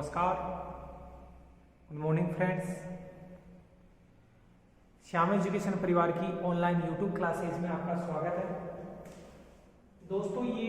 नमस्कार, good morning friends. Shyam education परिवार की ऑनलाइन यूट्यूब क्लासेज में आपका स्वागत है। दोस्तों, ये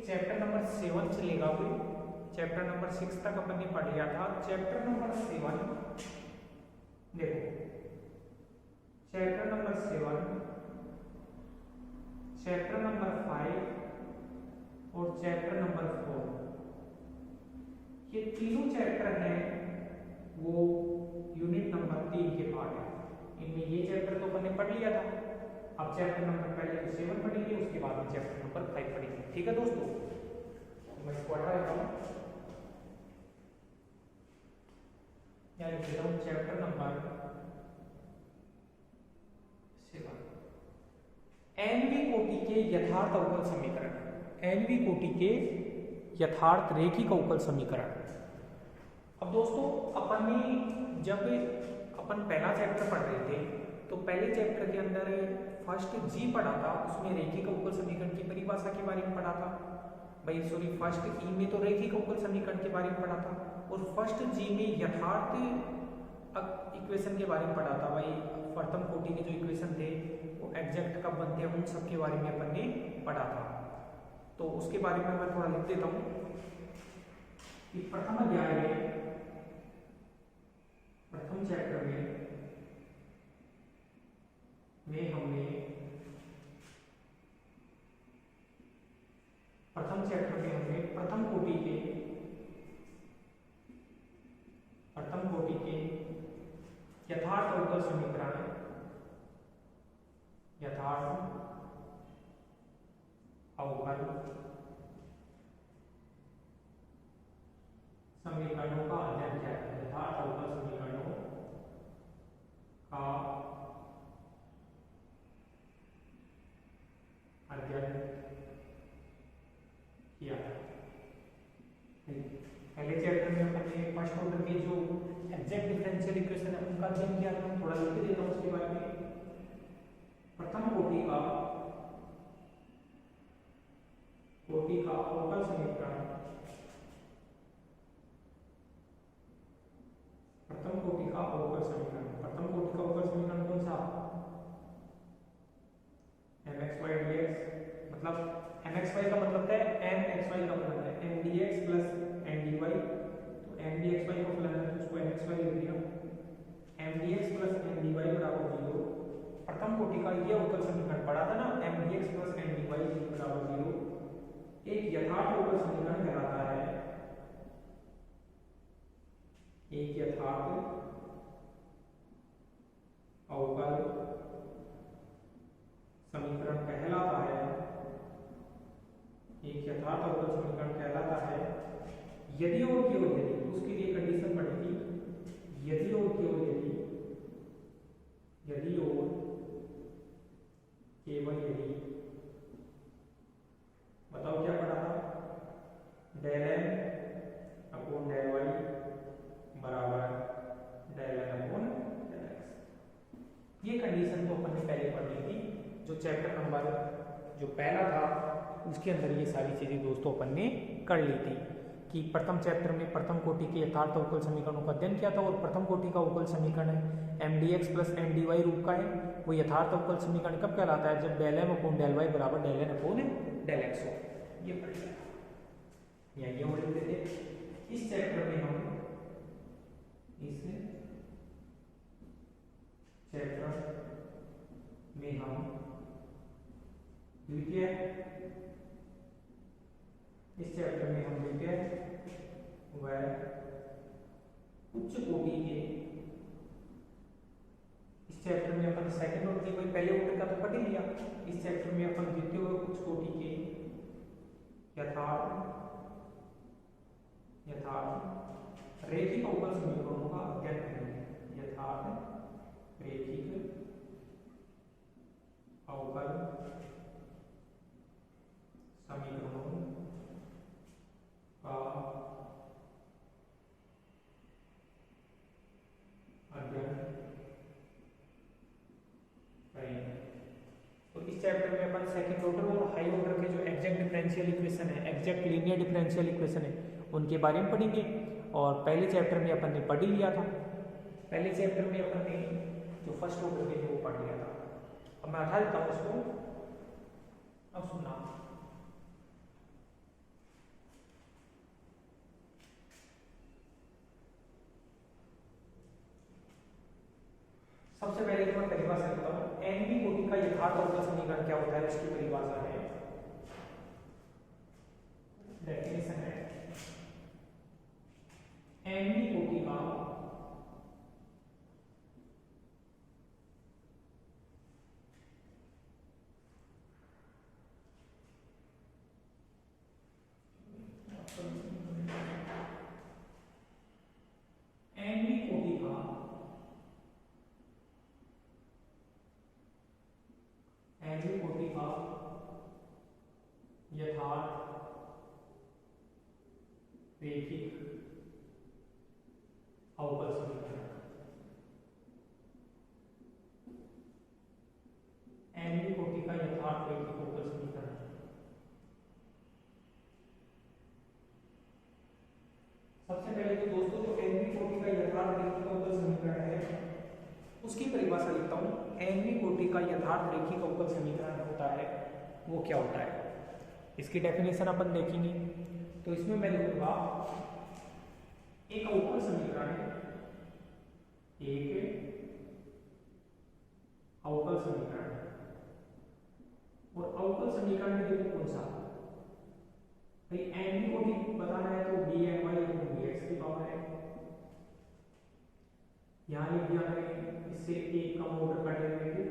चैप्टर नंबर 7 चलेगा। कोई चैप्टर नंबर 6 तक अपन ने पढ़ लिया था। चैप्टर नंबर 7 देखो, चैप्टर नंबर 7, चैप्टर नंबर 5 और चैप्टर नंबर 4, ये तीनों चैप्टर हैं वो यूनिट नंबर 3 के पार्ट है। इनमें ये चैप्टर तो अपन ने पढ़ लिया था। अब चैप्टर नंबर पहले तो 7 पढ़ेंगे, उसके बाद में चैप्टर नंबर 5 पढ़ेंगे। ठीक है दोस्तों, तो मैं इसको हटा देता हूँ। यहाँ लिख देता हूँ चैप्टर नंबर 7, एनवी कोटि के यथार्थ अवकल समीकरण। एनवी कोटि के यथार्थ रेखिक अवकल समीकरण। अब दोस्तों, अपन ने जब अपन पहला चैप्टर पढ़ रहे थे तो पहले चैप्टर के अंदर फर्स्ट जी पढ़ा था, उसमें रेखिक अवकल समीकरण की परिभाषा के बारे में पढ़ा था। फर्स्ट ई में तो रेखिक अवकल समीकरण के बारे में पढ़ा था, और फर्स्ट जी में यथार्थ इक्वेशन के बारे में पढ़ा था। प्रथम कोटि के जो इक्वेशन थे वो एग्जैक्ट कब बनते हैं, उन सब के बारे में अपन ने पढ़ा था। तो उसके बारे में मैं थोड़ा लिख देता हूं कि प्रथम अध्याय में, प्रथम चैप्टर में हमने प्रथम कोटि के यथार्थ अवकल समीकरण, यथार्थ अवकल समीकरणों का अध्ययन किया है। यथार्थ अवकल समीकरणों का अध्ययन किया है। पहले चैप्टर में अपन ने फर्स्ट ऑर्डर के जो एग्जैक्ट डिफरेंशियल इक्वेशन है उनका अध्ययन किया था। थोड़ा लिख देता हूँ उसके बारे में। प्रथम कोटि का अवकल समीकरण, प्रथम कोटि का अवकल समीकरण कौन सा? mxy dx, मतलब mxy का मतलब है mxy का मतलब है mdx प्लस mdy। तो mdxy को फलन है तो उसको mxy लिख दिया। mdx प्लस mdy बराबर 0। प्रथम कोटि का ये अवकल समीकरण पढ़ा था ना, mdx प्लस mdy बराबर 0, एक यथार्थ अवकल समीकरण कहलाता है। एक यथार्थ अवकल समीकरण कहलाता है। एक यथार्थ अवकल समीकरण कहलाता है यदि और केवल यदि, उसके लिए कंडीशन पड़ेगी, यदि और केवल यदि, यदि और केवल यदि, बताओ क्या पढ़ा था? Del M upon del Y बराबर del N upon del X. ये कंडीशन तो अपन ने पहले पढ़ ली थी। जो चैप्टर नंबर जो पहला था उसके अंदर ये सारी चीजें दोस्तों अपन ने कर ली थी कि प्रथम चैप्टर में प्रथम कोटि के यथार्थ अवकल समीकरणों का अध्ययन किया था, और प्रथम कोटि का अवकल समीकरण है mdx प्लस mdy रूप का है। वो यथार्थ अवकल समीकरण कब कहलाता है? जब del M upon del Y बराबर del N upon del X हो। ये पढ़ लिया, ये हो लेते थे। इस चैप्टर में हम द्वितीय, इस चैप्टर में हम द्वितीय व उच्च कोटि के, इस चैप्टर में अपन सेकंड ऑर्डर के, कोई पहले ऑर्डर का तो पढ़ ही लिया। इस चैप्टर में अपन द्वितीय व उच्च कोटि के यथार्थ रेखिक अवकल समीकरणों का अध्ययन करेंगे। यथार्थ रेखिक अवकल समीकरणों का अध्ययन करेंगे। तो इस चैप्टर में अपन सेकंड ऑर्डर और हाई ऑर्डर के जो एग्जैक्ट डिफरेंशियल इक्वेशन है, एग्जैक्ट लीनियर डिफरेंशियल इक्वेशन है, उनके बारे में पढ़ेंगे। और पहले चैप्टर में अपन ने पढ़ ही लिया था। पहले चैप्टर में अपन ने जो फर्स्ट ऑर्डर के थे वो पढ़ लिया था। अब मैं हटा देता हूँ उसको, अब सुनना। सबसे पहले तो मैं परिभाषा लिखता हूँ। एनवी कोटि का यथार्थ अवकल समीकरण क्या होता है, उसकी परिभाषा है, डेफिनेशन है, एनवी कोटि का एनवी कोटि का एनवी कोटि का यथार्थ रैखिक अवकल समीकरण, एनवी कोटि का यथार्थ रैखिक अवकल समीकरण। सबसे पहले तो दोस्तों जो एनवी कोटि का यथार्थ रैखिक अवकल समीकरण है उसकी परिभाषा लिखता हूं। एनवी कोटि का यथार्थ रैखिक अवकल समीकरण होता है वो क्या होता है, इसकी डेफिनेशन अपन देखेंगे। तो इसमें मैं लिखूंगा एक अवकल समीकरण है, एक अवकल समीकरण है, और अवकल समीकरण में देखो कौन सा भाई एनवी कोटि बताना है तो डी एन वाई dx की पावर है, यहां लिख दिया मैंने, इससे एक कम ऑर्डर का डेरिवेटिव,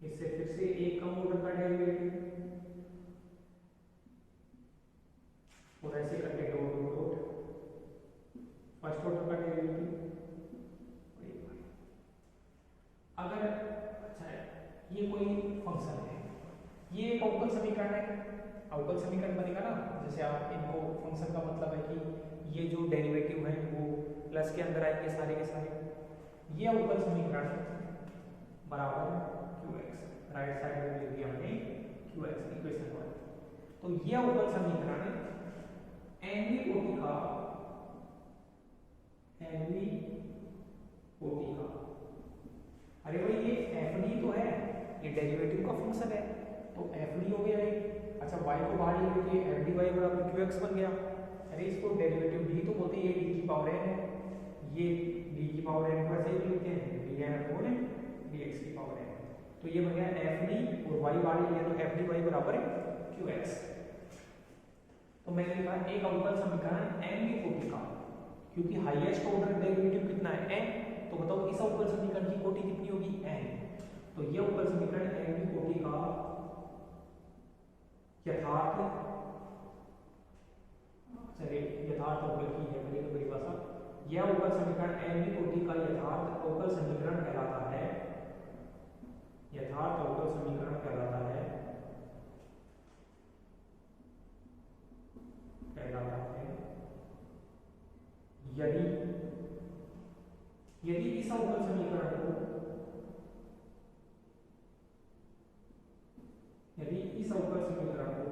इससे फिर से एक कम ऑर्डर का डेरिवेटिव, और ऐसे करके dot dot dot first order का डेरिवेटिव। अगर अच्छा ये कोई फंक्शन है, ये एक अवकल समीकरण है, अवकल समीकरण बनेगा ना, जैसे आप इनको फंक्शन का मतलब है कि ये जो डेरिवेटिव है वो प्लस के अंदर आएंगे सारे के सारे, ये अवकल समीकरण बराबर qx, राइट साइड में लिख दिया हमने qx इक्वेशन 1। तो ये अवकल समीकरण एनवी कोटि का अरे भाई ये fd तो है, ये डेरिवेटिव का फंक्शन है तो fd हो गया ये। अच्छा y को बाहर ले लेके fdy बराबर qx बन गया। अरे इसको डेरिवेटिव d तो बोलते हैं, ये d की पावर n है, ये d की पावर n को ऐसे ही लिखते हैं dn अपॉन dx की पावर n। तो ये बन गया fd और y बाहर ले लिया तो fdy बराबर qx। तो मैंने लिखा एक अवकल समीकरण एनवी कोटि का, क्योंकि हाईएस्ट ऑर्डर डेरिवेटिव कितना है n, तो बताओ इस अवकल समीकरण की कोटि कितनी होगी n। तो ये अवकल समीकरण एनवी कोटि का यथार्थ, चलिए यथार्थ अवकल की है पहले तो परिभाषा, यह अवकल समीकरण एनवी कोटि का यथार्थ अवकल समीकरण कहलाता है, यथार्थ अवकल समीकरण कहलाता है, यदि इस अवकल समीकरण को, यदि इस अवकल समीकरण को,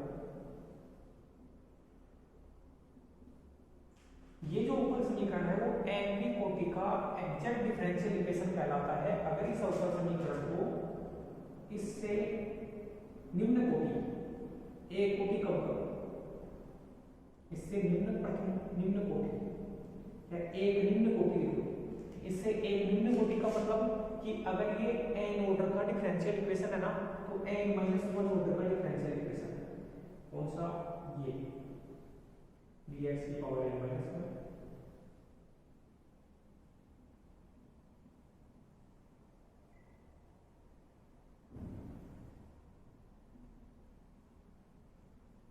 ये जो अवकल समीकरण है वो एनवी कोटि का एग्जैक्ट डिफरेंशियल इक्वेशन कहलाता है अगर इस अवकल समीकरण को इससे निम्न कोटि, एक कोटि कम करो, इससे निम्न कोटि या एक निम्न कोटि लिखो, इससे एक निम्न कोटि का मतलब कि अगर ये n ऑर्डर का डिफरेंशियल इक्वेशन है ना तो n-1 ऑर्डर का डिफरेंशियल इक्वेशन है, कौन सा, ये dx की पावर n-1,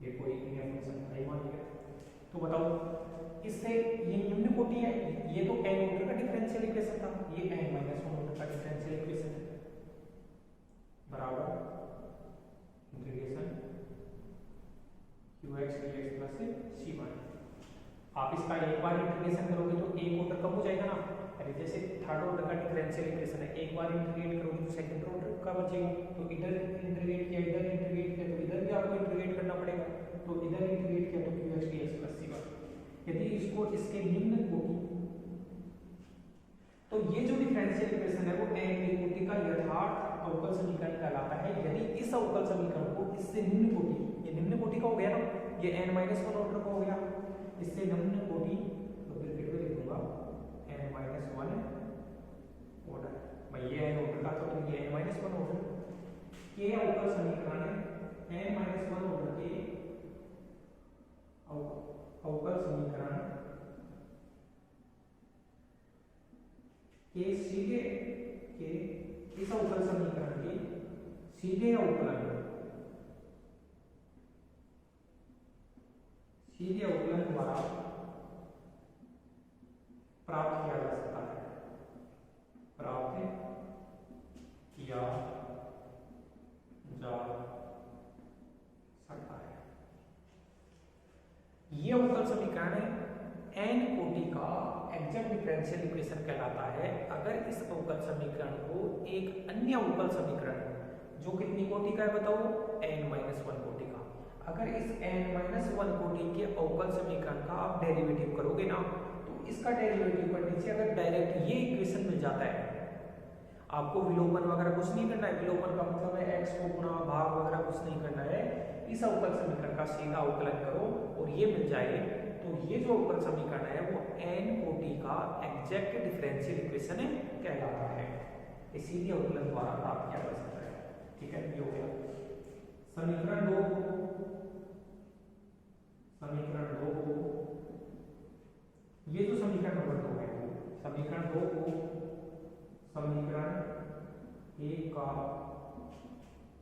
ये कोई फंक्शन है मान लिया। तो बताओ इससे ये निम्न कोटि है, ये तो n ऑर्डर का डिफरेंशियल इक्वेशन था, ये n-1 ऑर्डर का डिफरेंशियल इक्वेशन है, बराबर integration qx dx plus c1। आप इसका एक बार इंटीग्रेशन करोगे तो एक ऑर्डर कम हो जाएगा ना, अरे जैसे थर्ड ऑर्डर का डिफरेंशियल इक्वेशन है, एक बार इंटीग्रेट करोगे तो सेकंड ऑर्डर का बचेगा, तो इधर इंटीग्रेट किया, इधर इंटीग्रेट किया तो इधर भी आपको इंटीग्रेट करना पड़ेगा, तो इधर इंटीग्रेट किया तो qx dx प्लस c1। यदि इसको इसके निम्न कोटि, तो ये जो डिफरेंशियल इक्वेशन है वो nवी कोटि का यथार्थ अवकल समीकरण कहलाता है यदि इस अवकल समीकरण को इससे निम्न कोटि, ये निम्न कोटि का हो गया ना, ये n-1 ऑर्डर का हो गया, इससे निम्न कोटि, तो फिर लिख दूंगा n-1 ऑर्डर, भाई ये n ऑर्डर का, तो ये n-1 ऑर्डर के अवकल समीकरण है, n-1 ऑर्डर के अवकल समीकरण के सीधे के इस अवकल समीकरण के सीधे अवकलन द्वारा प्राप्त किया जा सकता है, प्राप्त किया जा सकता है। ये अवकल समीकरण n कोटि का एग्जैक्ट डिफरेंशियल इक्वेशन कहलाता है अगर इस अवकल समीकरण को एक अन्य अवकल समीकरण जो कितनी कोटि का है बताओ, n-1 कोटि का, अगर इस n-1 कोटि के अवकल समीकरण का आप डेरिवेटिव करोगे ना, तो इसका डेरिवेटिव करने से अगर डायरेक्ट ये इक्वेशन मिल जाता है, आपको विलोपन वगैरह कुछ नहीं करना है, विलोपन का मतलब है x को गुणा भाग वगैरह कुछ नहीं करना है, इस अवकल समीकरण का सीधा अवकलन करो और ये मिल जाए, तो ये जो अवकल समीकरण है वो n कोटि का एग्जैक्ट डिफरेंशियल इक्वेशन कहलाता है, इसीलिए अवकलन द्वारा प्राप्त किया जा सकता है। ठीक है, ये हो गया समीकरण 2 को, ये जो समीकरण नंबर 2 है, समीकरण 2 को समीकरण 1 का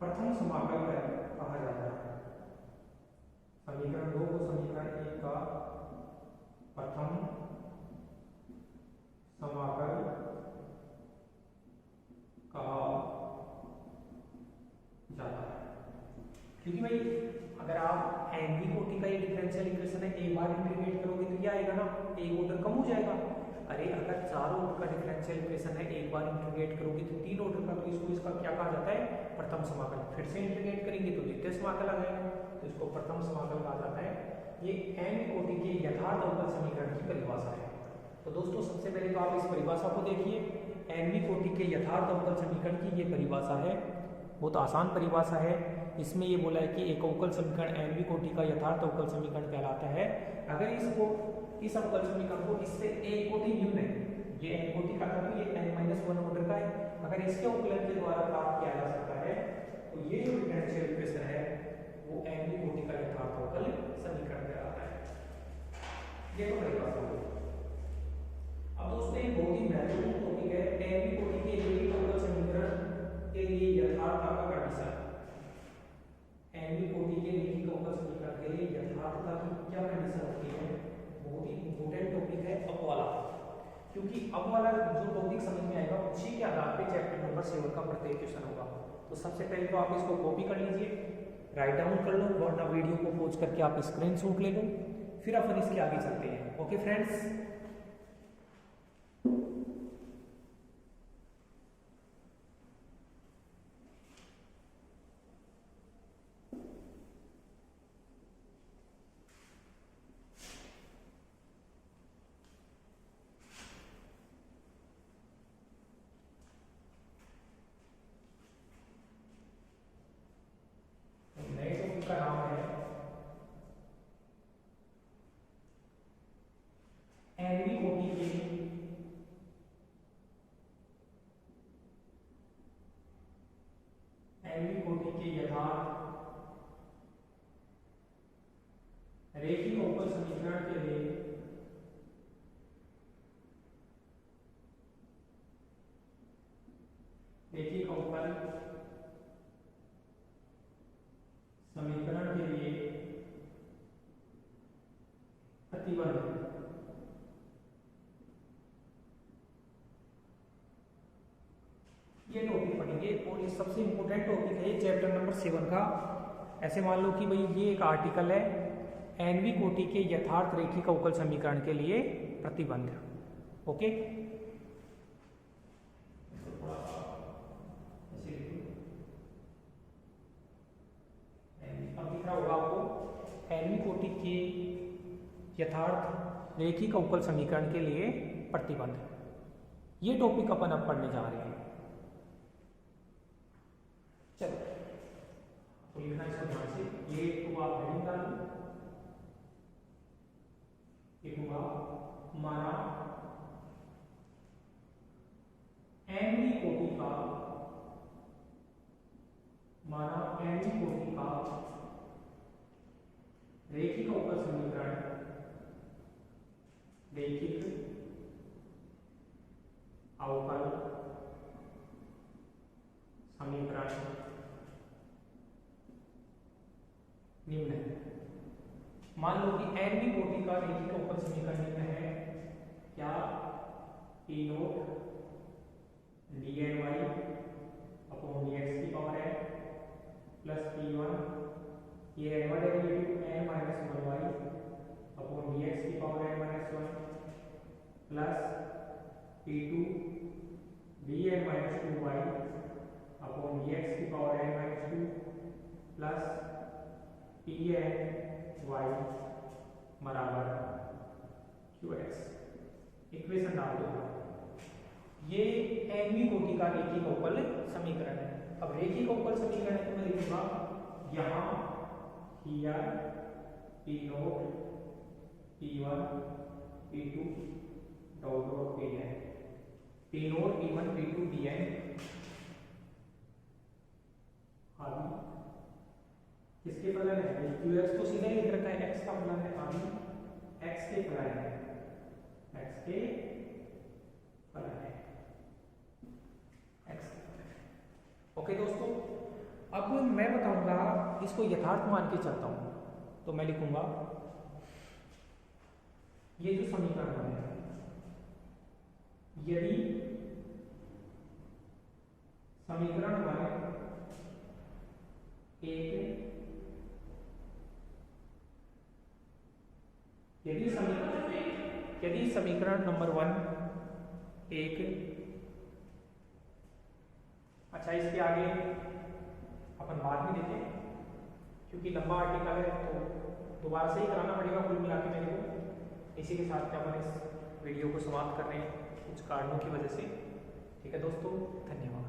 प्रथम समाकल कहा जाता है, समीकरण 2 को समीकरण 1 का प्रथम समाकल कहा जाता है, क्योंकि भाई अगर आप nवी कोटि का ये डिफरेंशियल इक्वेशन है एक बार इंटीग्रेट करोगे तो क्या आएगा ना, एक ऑर्डर कम हो जाएगा। अरे अगर 4 ऑर्डर का डिफरेंशियल इक्वेशन है एक बार इंटीग्रेट करोगे तो 3 ऑर्डर का, तो इसको इसका क्या कहा जाता है, प्रथम समाकल। फिर से इंटीग्रेट करेंगे तो द्वितीय समाकल आ जाएगा, तो इसको प्रथम समाकल कहा जाता है। ये n कोटि के यथार्थ अवकल समीकरण की परिभाषा है। तो दोस्तों सबसे पहले तो आप इस परिभाषा को देखिए, nवी कोटि के यथार्थ अवकल समीकरण की ये परिभाषा है, बहुत आसान परिभाषा है। इसमें ये बोला है कि एक अवकल समीकरण nवी कोटि का यथार्थ अवकल समीकरण कहलाता है अगर इस अवकल समीकरण को इससे एक कोटि निम्न है, ये n कोटि का था तो ये n-1 ऑर्डर का है, अगर इसके अवकलन के द्वारा प्राप्त किया जा सकता है, तो ये जो डिफरेंशियल इक्वेशन है वो nवी कोटि का यथार्थ अवकल समीकरण कहलाता है। ये तो परिभाषा हो गई। अब दोस्तों एक बहुत ही महत्वपूर्ण टॉपिक है, nवी कोटि के रैखिक अवकल समीकरण के लिए यथार्थता का कंडीशन। nवी कोटि के रैखिक अवकल समीकरण के लिए यथार्थता की क्या कंडीशन होती है, बहुत ही इंपॉर्टेंट टॉपिक है अब वाला, क्योंकि अब वाला जो टॉपिक समझ में आएगा उसी के आधार पे चैप्टर नंबर 7 का प्रत्येक क्वेश्चन होगा। तो सबसे पहले तो आप इसको कॉपी कर लीजिए, राइट डाउन कर लो, वरना वीडियो को पॉज करके आप स्क्रीनशॉट ले लो, फिर अपन इसके आगे चलते हैं। ओके फ्रेंड्स, का नाम है nवी कोटि के यथार्थ रैखिक अवकल समीकरण के लिए रैखिक अवकल समीकरण के लिए प्रतिबंध ये टॉपिक पढ़ेंगे, और ये सबसे इंपॉर्टेंट टॉपिक है, ये चैप्टर नंबर 7 का। ऐसे मान लो कि भाई ये एक आर्टिकल है, nवी कोटि के यथार्थ रैखिक अवकल समीकरण के लिए प्रतिबंध। ओके, अब दिख रहा होगा आपको, nवी कोटि के यथार्थ रेखीय अवकल समीकरण के लिए प्रतिबंध। ये टॉपिक अपन अब पढ़ने जा रहे हैं। चलो तो लिखना इसको ध्यान से, ये तो आप हेडिंग डाल दो, ये होगा माना एनवी कोटि का, माना एनवी कोटि का रेखिक अवकल समीकरण, रेखिक अवकल समीकरण निम्न है। मान लो कि एनवी कोटि का रेखिक अवकल समीकरण निम्न है, क्या P not D N Y upon D X की पावर है प्लस पी वन, ये N Y derivative N minus one Y upon D X की power N minus one plus P two D N minus two Y upon D X की power N minus two plus P N Y बराबर Q X. Equation डाल दो। ये N V कोटि का रेखिक अवकल समीकरण है। अब रेखिक अवकल समीकरण है तो मैं लिखूंगा यहाँ here P not P one P two dot dot P N, P not P one P two D N आदि किसके फलन है, क्यू एक्स तो सीधा ही लिख रखा है, एक्स का फलन है आदि, एक्स के फलन है, एक्स के फलन है, एक्स। ओके दोस्तों, अब मैं बताऊंगा इसको यथार्थ मान के चलता हूं। तो मैं लिखूंगा ये जो समीकरण है, यदि समीकरण वन एक, यदि समीकरण नंबर वन एक, अच्छा इसके आगे अपन बाद में देखें क्योंकि लंबा आर्टिकल है तो दोबारा से ही कराना पड़ेगा कुल मिला के मेरे को। इसी के साथ अपन इस वीडियो को समाप्त कर रहे हैं कुछ कारणों की वजह से। ठीक है दोस्तों, धन्यवाद।